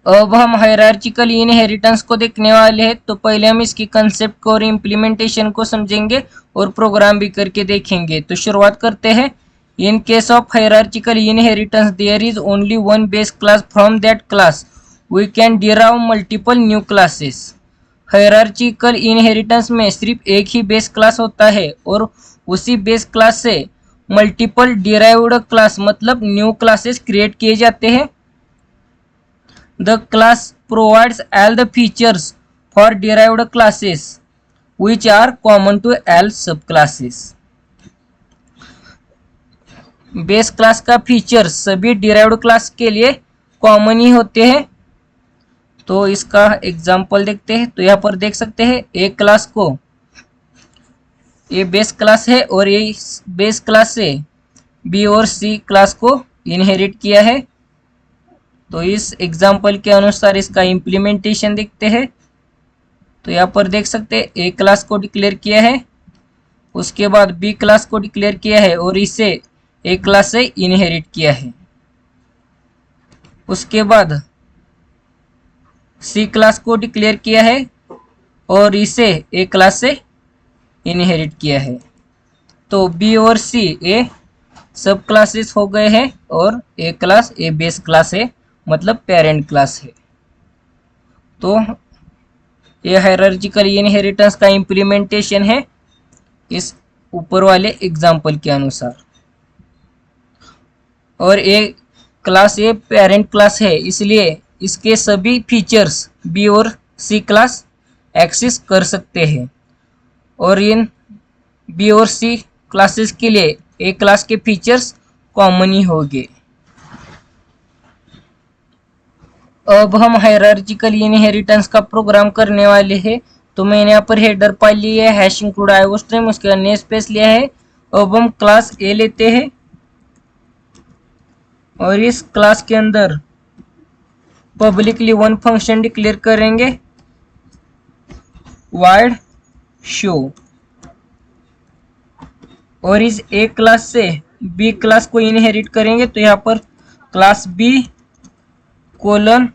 अब हम हायरार्चिकल इनहेरिटेंस को देखने वाले हैं। तो पहले हम इसकी कंसेप्ट को और इम्प्लीमेंटेशन को समझेंगे और प्रोग्राम भी करके देखेंगे। तो शुरुआत करते हैं। In case of hierarchical inheritance there is only one base class, from that class we can derive multiple new classes. Hierarchical inheritance में सिर्फ एक ही बेस क्लास होता है और उसी बेस क्लास से मल्टीपल डिराइव्ड क्लास मतलब न्यू क्लासेस क्रिएट किए जाते हैं। The class provides all the features for derived classes which are common to all subclasses. Base class का फीचर्स सभी डिराइव्ड क्लास के लिए कॉमन ही होते हैं। तो इसका एग्जांपल देखते हैं। तो यहाँ पर देख सकते हैं एक क्लास को, ये बेस क्लास है और ये बेस क्लास से बी और सी क्लास को इनहेरिट किया है। तो इस एग्जाम्पल के अनुसार इसका इम्प्लीमेंटेशन देखते हैं। तो यहाँ पर देख सकते हैं ए क्लास को डिक्लेयर किया है, उसके बाद बी क्लास को डिक्लेयर किया है और इसे ए क्लास से इनहेरिट किया है। उसके बाद सी क्लास को डिक्लेयर किया है और इसे ए क्लास से इनहेरिट किया है। तो बी और सी ए सब क्लासेस हो गए हैं और ए क्लास ए बेस क्लास है, मतलब पेरेंट क्लास है। तो ये हायरार्चिकल इनहेरिटेंस का इम्प्लीमेंटेशन है इस ऊपर वाले एग्जाम्पल के अनुसार। और ये क्लास ये पेरेंट क्लास है, इसलिए इसके सभी फीचर्स बी और सी क्लास एक्सेस कर सकते हैं और इन बी और सी क्लासेस के लिए ए क्लास के फीचर्स कॉमन ही होंगे। अब हम हायरार्चिकल इनहेरिटेंस का प्रोग्राम करने वाले हैं। तो मैंने यहाँ पर हेडर फाइल ली है, हैश इंक्लूड आईओ स्ट्रीम, उसके बाद नेमस्पेस लिया है। अब हम क्लास ए लेते हैं और इस क्लास के अंदर पब्लिकली वन फंक्शन डिक्लेयर करेंगे, वाइड शो। और इस ए क्लास से बी क्लास को इनहेरिट करेंगे। तो यहाँ पर class B colon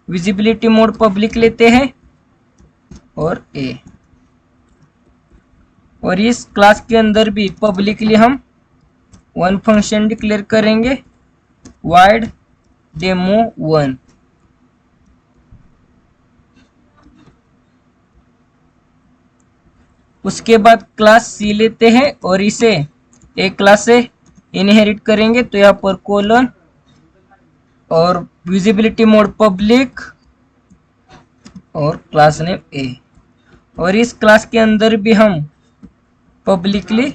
visibility mode public लेते हैं और ए, और इस क्लास के अंदर भी पब्लिकली हम वन फंक्शन डिक्लेयर करेंगे, वाइड डेमो वन। उसके बाद क्लास सी लेते हैं और इसे ए क्लास से इनहेरिट करेंगे। तो यहाँ पर कोलन और विजिबिलिटी मोड पब्लिक और क्लास नेम ए, और इस क्लास के अंदर भी हम पब्लिकली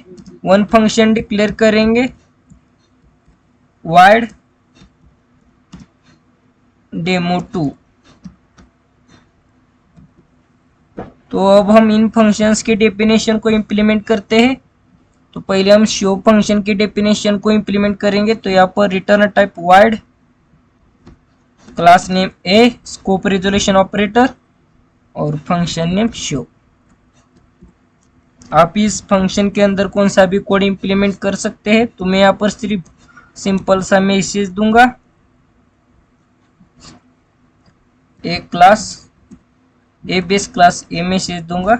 वन फंक्शन डिक्लेयर करेंगे, वाइड डेमो टू। तो अब हम इन फंक्शंस की डेफिनेशन को इम्प्लीमेंट करते हैं। तो पहले हम शो फंक्शन की डेफिनेशन को इम्प्लीमेंट करेंगे। तो यहाँ पर return type void, class name A, scope resolution operator और फंक्शन नेम शो। आप इस फंक्शन के अंदर कौन सा भी कोड इंप्लीमेंट कर सकते हैं। तो मैं यहाँ पर सिर्फ सिंपल सा मैसेज दूंगा, A class A base class A message दूंगा।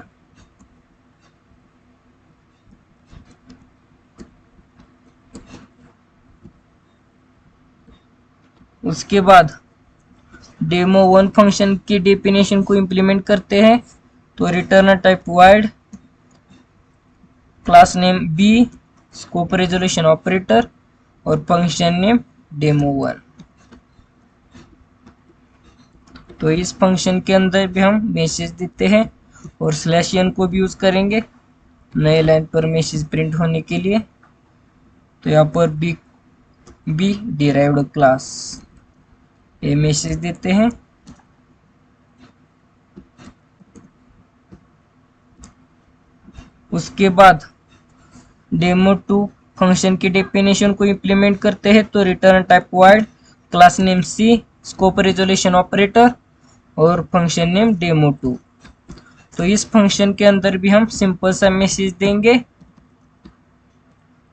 उसके बाद डेमो वन फंक्शन की डेफिनेशन को इंप्लीमेंट करते हैं। तो return type void, class name B, scope resolution operator और फंक्शन नेम डेमो वन। तो इस फंक्शन के अंदर भी हम मैसेज देते हैं और स्लैश एन को भी यूज करेंगे नए लाइन पर मैसेज प्रिंट होने के लिए। तो यहाँ पर बी डिराइव्ड क्लास ये मैसेज देते हैं। उसके बाद डेमो टू फंक्शन की डेफिनेशन को इंप्लीमेंट करते हैं। तो return type void, class name C, scope resolution operator और फंक्शन नेम डेमो टू। तो इस फंक्शन के अंदर भी हम सिंपल सा मैसेज देंगे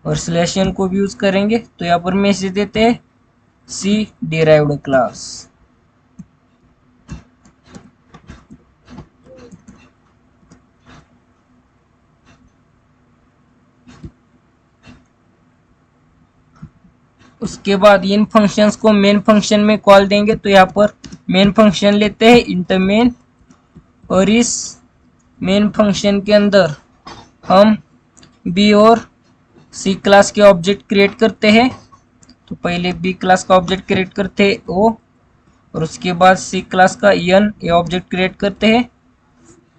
और स्लैश एन को भी यूज करेंगे। तो यहाँ पर मैसेज देते हैं सी डिराइव्ड क्लास। उसके बाद इन फंक्शंस को मेन फंक्शन में कॉल देंगे, तो यहाँ पर मेन फंक्शन लेते हैं इंटर मेन, और इस मेन फंक्शन के अंदर हम बी और सी क्लास के ऑब्जेक्ट क्रिएट करते हैं। तो पहले बी क्लास का ऑब्जेक्ट क्रिएट करते हैं ओ, और उसके बाद सी क्लास का एन ये ऑब्जेक्ट क्रिएट करते हैं।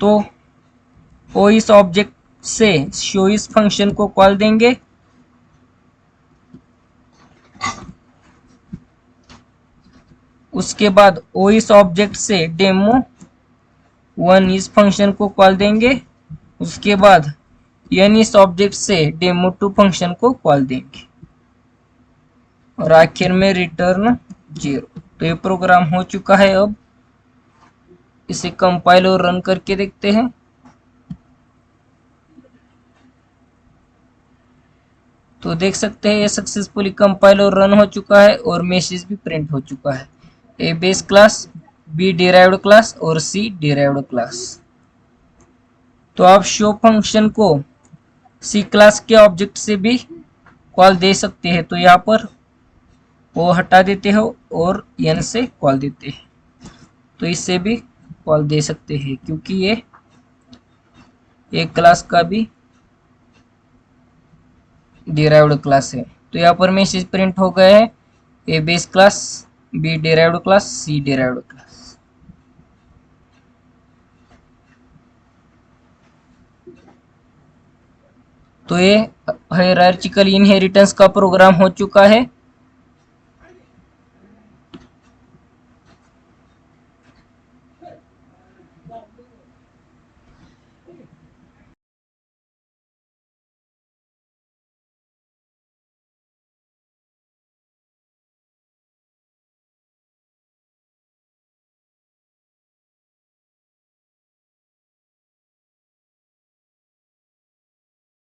तो ओ इस ऑब्जेक्ट से शो इस फंक्शन को कॉल देंगे, उसके बाद ओ इस ऑब्जेक्ट से डेमो वन इस फंक्शन को कॉल देंगे, उसके बाद एन इस ऑब्जेक्ट से डेमो टू फंक्शन को कॉल देंगे, और आखिर में रिटर्न 0। तो ये प्रोग्राम हो चुका है। अब इसे कंपाइल और रन करके देखते हैं। तो देख सकते हैं ये सक्सेसफुली कंपाइल और रन हो चुका है, और मैसेज भी प्रिंट हो चुका है। A base class, B derived class और सी डिराइव्ड क्लास। तो आप शो फंक्शन को सी क्लास के ऑब्जेक्ट से भी कॉल दे सकते हैं। तो यहाँ पर वो हटा देते हो और एन से कॉल देते हैं, तो इससे भी कॉल दे सकते हैं, क्योंकि ये एक क्लास का भी डिराइव्ड क्लास है। तो यहाँ पर मैसेज प्रिंट हो गया है, A base class, B derived class, C derived class. तो ये हायरार्चिकल इनहेरिटेंस का प्रोग्राम हो चुका है।